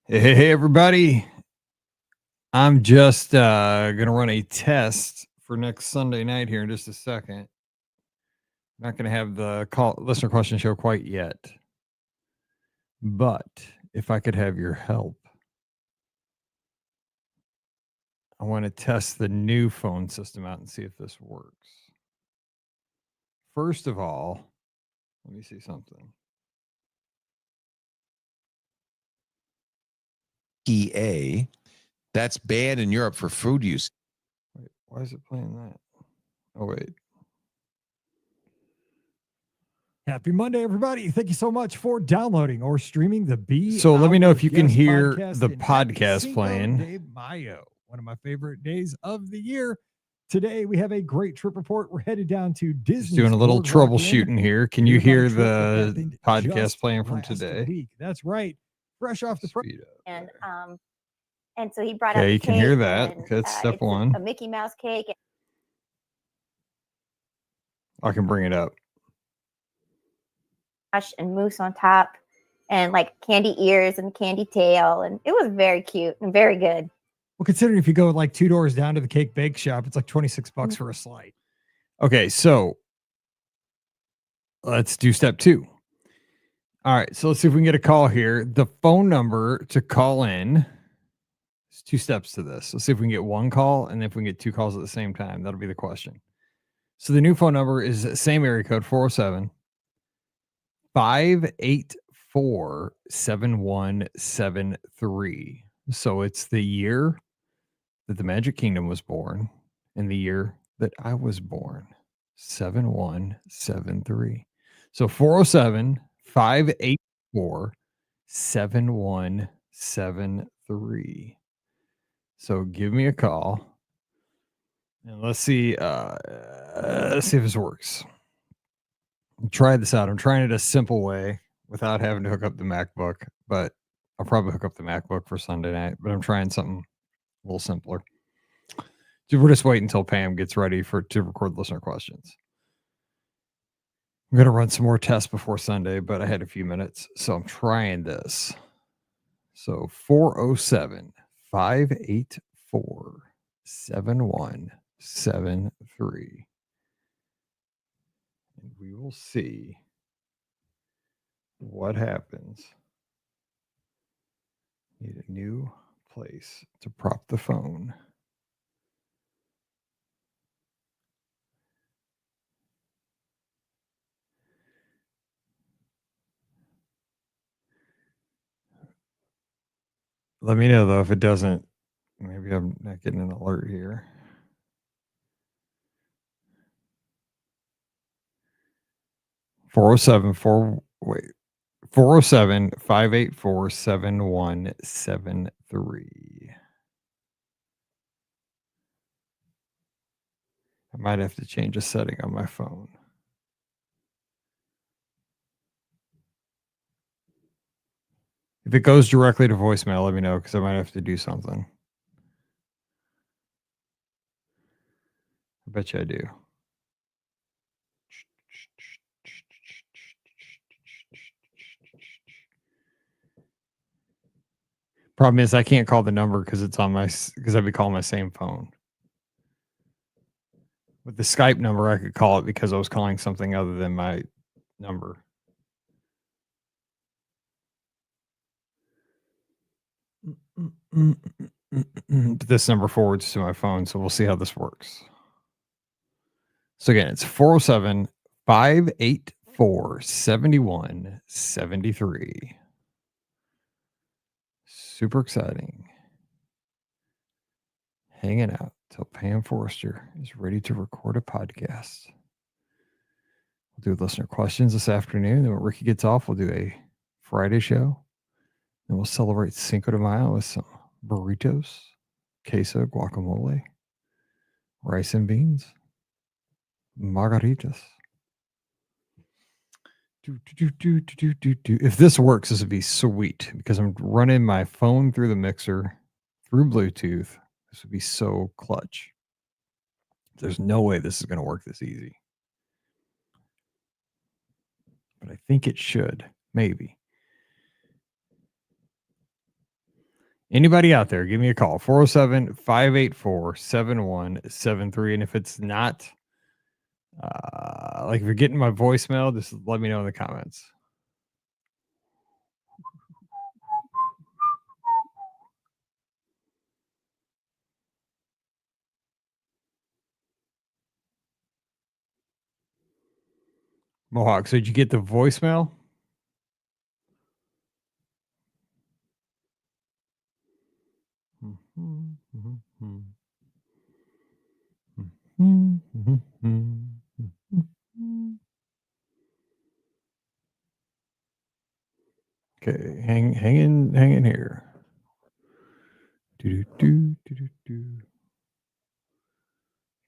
Hey, everybody. I'm just going to run a test for next Sunday night here in just a second. Not going to have the listener question show quite yet. But if I could have your help, I want to test the new phone system out and see if this works. First of all, let me see something. EA, that's banned in Europe for food use. Wait, why is it playing that? Oh, wait. Happy Monday, everybody. Thank you so much for downloading or streaming the B. So let me know if you can Guest hear podcast the and podcast Cinco playing. de Mayo, one of my favorite days of the year. Today, we have a great trip report. We're headed down to Disney. Just doing a little troubleshooting here. Can you hear the podcast playing from today? Week. That's right. Fresh off the press. And so he brought out the you cake. Can hear that. And, That's step one. A Mickey Mouse cake. I can bring it up. And mousse on top, and like candy ears and candy tail, and it was very cute and very good. Well, considering if you go like 2 doors down to the cake bake shop, it's like $26 for a slide. Okay, so let's do step 2. All right, so let's see if we can get a call here. The phone number to call in, there's 2 steps to this. Let's see if we can get 1 call, and if we can get 2 calls at the same time. That'll be the question. So the new phone number is the same area code, 407-584-7173. So it's the year that the Magic Kingdom was born and the year that I was born, 7173. So 407-584-7173. So give me a call and let's see if this works. Try this out. I'm trying it a simple way without having to hook up the MacBook, but I'll probably hook up the MacBook for Sunday night, but I'm trying something a little simpler. We're just waiting until Pam gets ready to record listener questions. I'm going to run some more tests before Sunday, but I had a few minutes, so I'm trying this. So 407-584-7173. And we will see what happens. Need a new place to prop the phone. Let me know though if it doesn't. Maybe I'm not getting an alert here. Wait. 407-584-7173. I might have to change a setting on my phone. If it goes directly to voicemail, let me know because I might have to do something. I bet you I do. Problem is I can't call the number because it's on because I'd be calling my same phone. With the Skype number, I could call it because I was calling something other than my number. But this number forwards to my phone, so we'll see how this works. So again, it's 407-584-7173. Super exciting. Hanging out. till Pam Forrester is ready to record a podcast. We'll do listener questions this afternoon. Then when Ricky gets off, we'll do a Friday show. Then we'll celebrate Cinco de Mayo with some burritos, queso, guacamole, rice and beans, margaritas. If this works, this would be sweet because I'm running my phone through the mixer through Bluetooth. This would be so clutch. There's no way this is going to work this easy. But I think it should. Maybe. Anybody out there, give me a call. 407-584-7173. And if it's not, like if you're getting my voicemail, just let me know in the comments. Mohawk, so did you get the voicemail? Okay, hang in here. Do do do do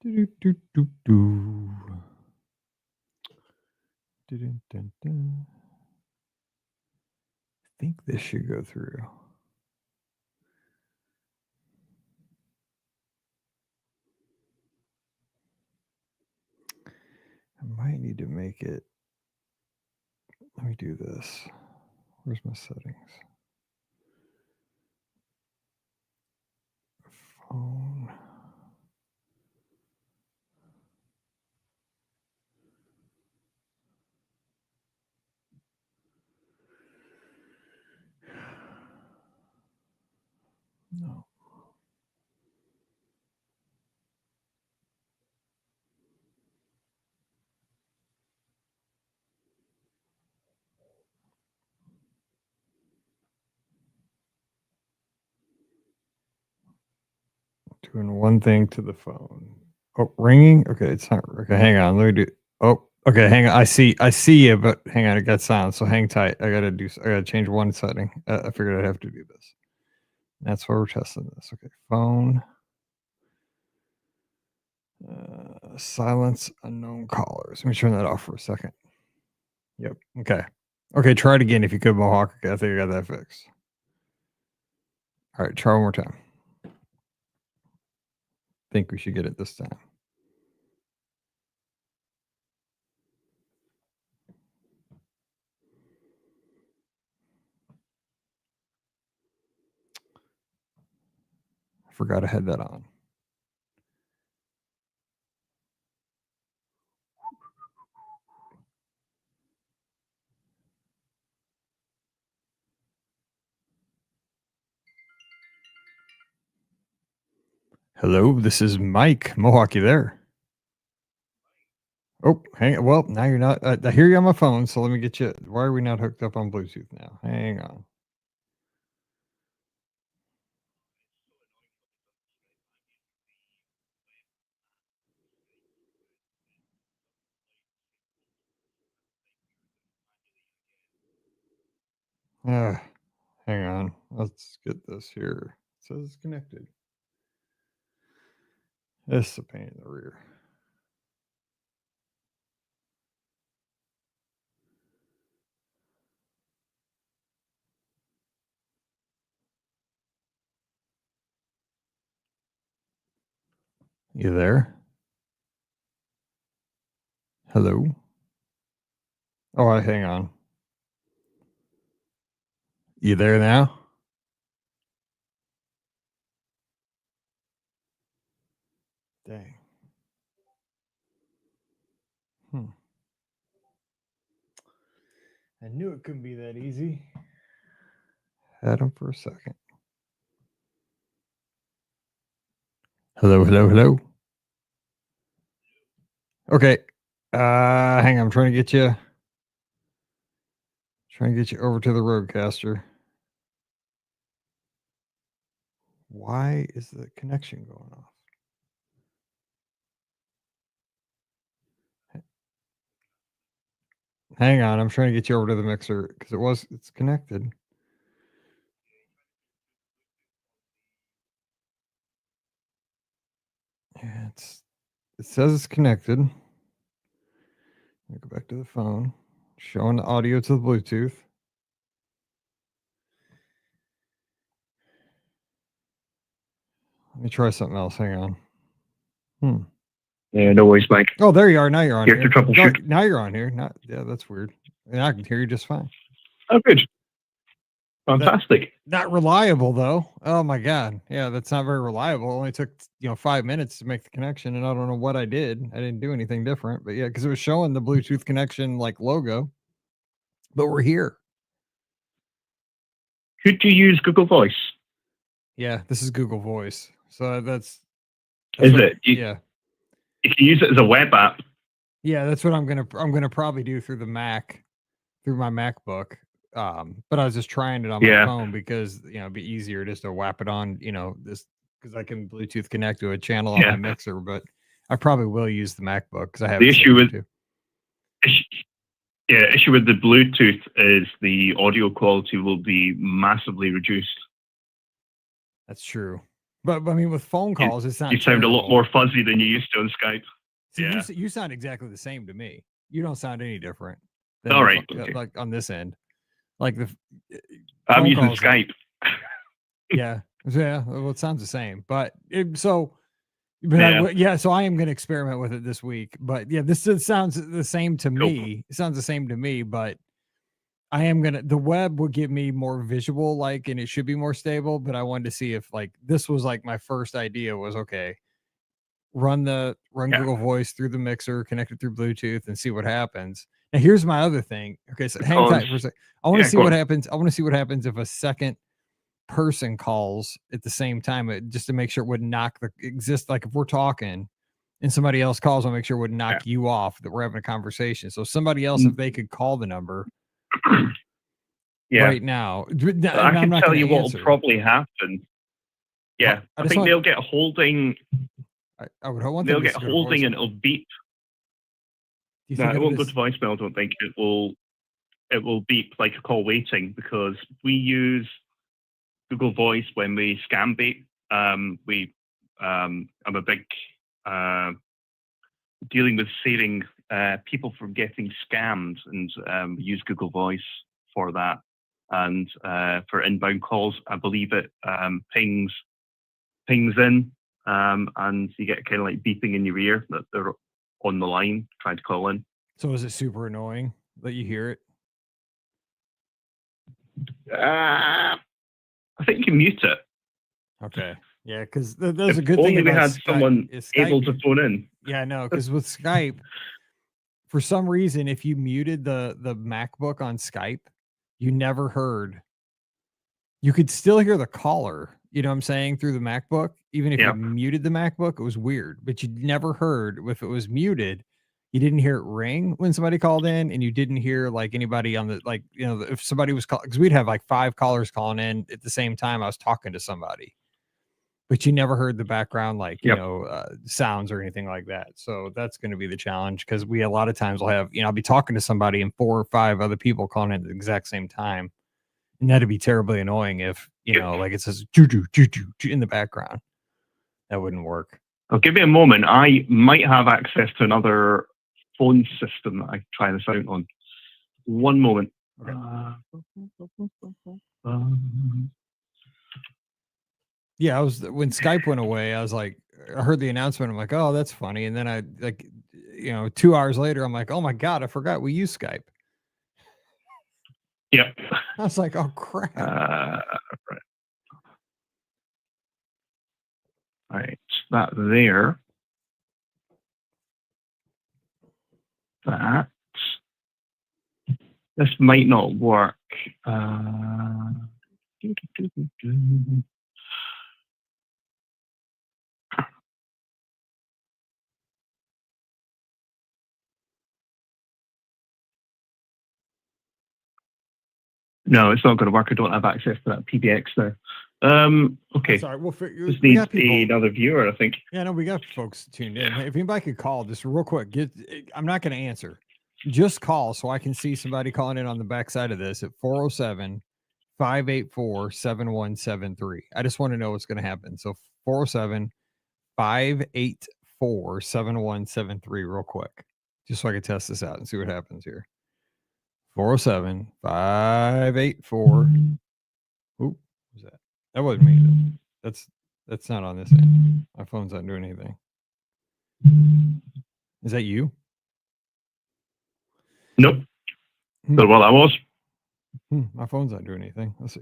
do do do do do. Dun, dun, dun. I think this should go through. I might need to make it. Let me do this. Where's my settings? Phone. No. Doing one thing to the phone. Oh, ringing? Okay, it's not. Okay, hang on. Let me do. Oh, okay, hang on. I see you, but hang on. It got sound, so hang tight. I gotta change one setting. I figured I'd have to do this. That's why we're testing this. Okay, phone. Silence unknown callers. Let me turn that off for a second. Yep. Okay. Okay, try it again if you could, Mohawk. Okay, I think I got that fixed. All right, try one more time. Think we should get it this time. I forgot I had that on. Hello, this is Mike. Mohawk, you there? Oh, hang on. Well, now you're not. I hear you on my phone, so let me get you. Why are we not hooked up on Bluetooth now? Hang on. Hang on. Let's get this here. It says it's connected. This is a pain in the rear. You there? Hello? Oh, hang on. You there now? Dang. I knew it couldn't be that easy. Had him for a second. Hello, hello, hello. Okay. Hang on. I'm trying to get you over to the Roadcaster. Why is the connection going off? Hang on, I'm trying to get you over to the mixer because it's connected. Yeah, it says it's connected. Let me go back to the phone, showing the audio to the Bluetooth. Let me try something else. Hang on. Yeah, no worries, Mike. Oh, there you are. Now you're on Here here. to troubleshoot. Now you're on here. Yeah, that's weird. And I can hear you just fine. Oh, good. Fantastic. Not reliable though. Oh my god. Yeah, that's not very reliable. It only took 5 minutes to make the connection, and I don't know what I did. I didn't do anything different, but yeah, because it was showing the Bluetooth connection like logo. But we're here. Could you use Google Voice? Yeah, this is Google Voice. So that's Is what, it? yeah. You can use it as a web app. Yeah, that's what I'm gonna probably do through the Mac, through my MacBook. But I was just trying it on my phone because it'd be easier just to whap it on, this because I can Bluetooth connect to a channel on my mixer. But I probably will use the MacBook because I have the issue with too. issue with the Bluetooth is the audio quality will be massively reduced. That's true. But I mean, with phone calls, it's not. You sound a lot more fuzzy than you used to on Skype. See, you sound exactly the same to me. You don't sound any different. All right. Like on this end, like I'm using Skype. Yeah. Well, it sounds the same, so I am going to experiment with it this week. But yeah, this sounds the same to me. It sounds the same to me, but I am the web will give me more visual, and it should be more stable. But I wanted to see if this was my first idea was okay. Run Google Voice through the mixer, connect it through Bluetooth, and see what happens. Now, here's my other thing. Okay, so hang tight for a second. I want to see what happens. I want to see what happens if a second person calls at the same time, just to make sure it wouldn't knock if we're talking and somebody else calls, I'll make sure it would knock you off that we're having a conversation. So somebody else, if they could call the number right now, I can tell you what will probably happen. Yeah, I think they'll get holding. I would hope they'll get holding and it'll beep. No, it won't go to voicemail. I don't think it will. It will beep like a call waiting because we use Google Voice when we scam bait. I'm a big dealing with saving people from getting scammed, and we use Google Voice for that. And for inbound calls, I believe it pings in. And you get kind of like beeping in your ear that they're on the line trying to call in. So is it super annoying that you hear it? I think you can mute it. Okay. Yeah, because there's a good thing. Only we had Skype, someone able to phone in. Yeah, no, because with Skype, for some reason, if you muted the MacBook on Skype, you never heard. You could still hear the caller. You know what I'm saying, through the MacBook, even if you muted the MacBook, it was weird, but you never heard if it was muted. You didn't hear it ring when somebody called in, and you didn't hear anybody on the if somebody was calling, because we'd have 5 callers calling in at the same time. I was talking to somebody, but you never heard the background sounds or anything like that. So that's going to be the challenge because a lot of times will have I'll be talking to somebody and 4 or 5 other people calling in at the exact same time. And that'd be terribly annoying if, it says in the background. That wouldn't work. Oh, give me a moment. I might have access to another phone system that I try this out on. One moment. Okay. Yeah, when Skype went away, I was like, I heard the announcement. I'm like, oh, that's funny. And then I 2 hours later, I'm like, oh my God, I forgot we use Skype. Yep. I was like, oh crap. Right. All right. That there. That. This might not work. No, it's not going to work. I don't have access to that PBX now. Okay. Sorry, we'll figure. This needs another viewer, I think. Yeah, no, we got folks tuned in. If anybody could call, just real quick. I'm not going to answer. just call so I can see somebody calling in on the backside of this at 407-584-7173. I just want to know what's going to happen. So 407-584-7173 real quick, just so I can test this out and see what happens here. 407-584. Oop, what's that? That wasn't me. That's not on this end. My phone's not doing anything. Is that you? Nope. Hmm. But well, I was. My phone's not doing anything. Let's see.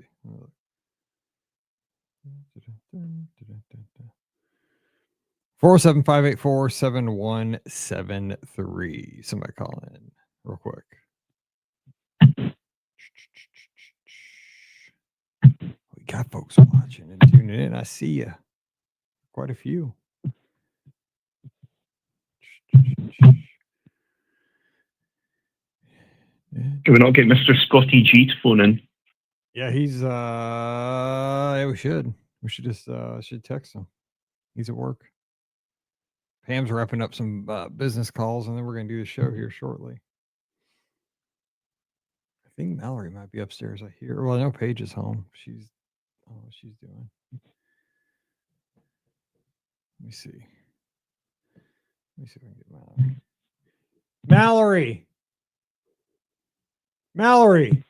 407-584-7173. Somebody call in real quick. We got folks watching and tuning in. I see you. Quite a few. Can we not get Mr. Scotty G to phone in? Yeah, he's yeah, we should just should text him. He's at work. Pam's wrapping up some business calls, and then we're gonna do the show here shortly. I think Mallory might be upstairs. I hear. Well, I know Paige is home. She's what she's doing. Let me see. Let me see if I can get Mallory. Mallory. Mallory.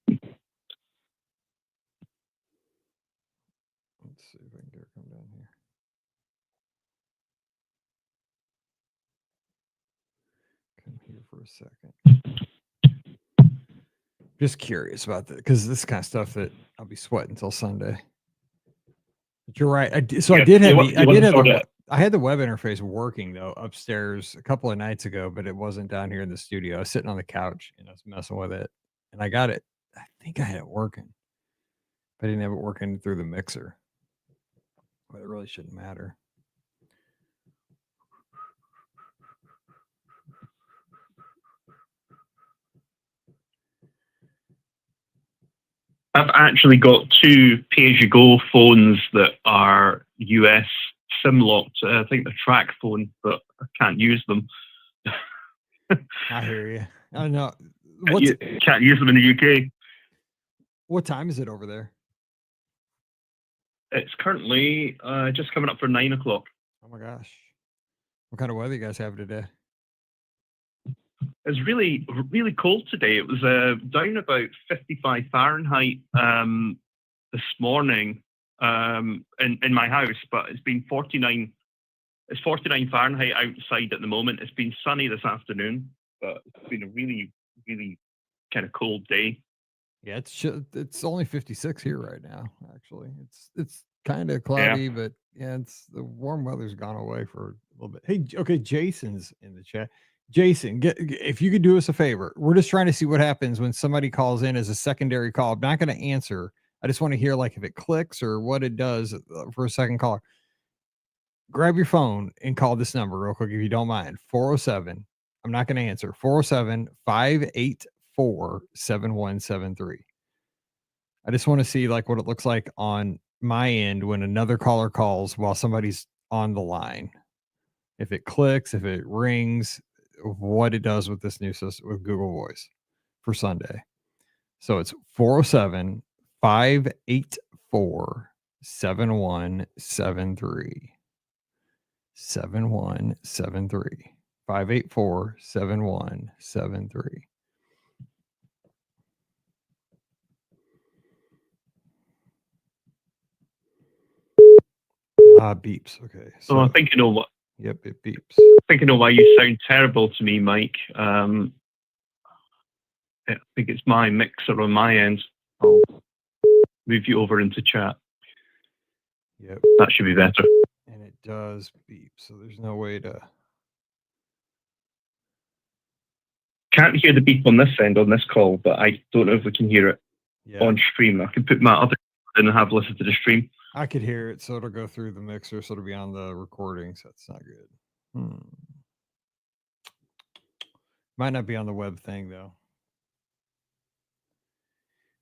Let's see if I can get her come down here. Come here for a second. Just curious about that because this kind of stuff that I'll be sweating until Sunday. But you're right. I did I had the web interface working though upstairs a couple of nights ago, but it wasn't down here in the studio. I was sitting on the couch and I was messing with it, and I got it. I think I had it working, but I didn't have it working through the mixer. But it really shouldn't matter. I've actually got two pay-as-you-go phones that are US SIM locked. I think they're track phone, but I can't use them. I hear you. I know. You can't use them in the UK. What time is it over there? It's currently just coming up for 9 o'clock. Oh my gosh. What kind of weather you guys have today? It's really, really cold today. It was down about 55 Fahrenheit this morning in my house, but it's been 49. It's 49 Fahrenheit outside at the moment. It's been sunny this afternoon, but it's been a really, really kind of cold day. Yeah, it's only 56 here right now. Actually, it's kind of cloudy, but yeah, it's the warm weather's gone away for a little bit. Hey, okay, Jason's in the chat. Jason, if you could do us a favor, we're just trying to see what happens when somebody calls in as a secondary call. I'm not going to answer. I just want to hear like if it clicks or what it does for a second caller. Grab your phone and call this number real quick if you don't mind. 407. I'm not going to answer. 407-584-7173. I just want to see like what it looks like on my end when another caller calls while somebody's on the line. If it clicks, if it rings, what it does with this new system with Google Voice for Sunday. So it's 407-584-7173. 7173. 584-7173. Beeps. Okay. So I think you know what. Yep, it beeps. I think I know why you sound terrible to me, Mike. I think it's my mixer on my end. I'll move you over into chat. Yep. That should be better. And it does beep, so there's no way to. Can't hear the beep on this end on this call, but I don't know if we can hear it on stream. I can put my other in and have listened to the stream. I could hear it, so it'll go through the mixer, so it'll be on the recording, so that's not good. Might not be on the web thing, though.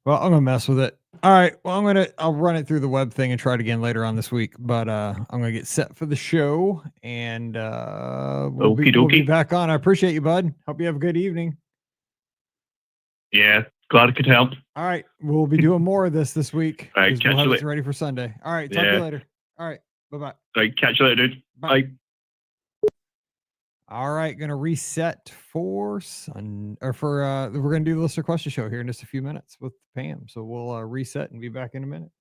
Well, I'm gonna mess with it. All right. Well, I'll run it through the web thing and try it again later on this week. But I'm gonna get set for the show, and we'll be Okey-dokey. back on. I appreciate you, bud. Hope you have a good evening. Yeah, glad I could help. All right, we'll be doing more of this week. All right, 'cause catch we'll you have it later. ready for Sunday. All right, talk to you Yeah. later. All right, bye. Right, catch you later, dude. Bye. Bye. All right, gonna reset for we're gonna do the listener question show here in just a few minutes with Pam. So we'll reset and be back in a minute.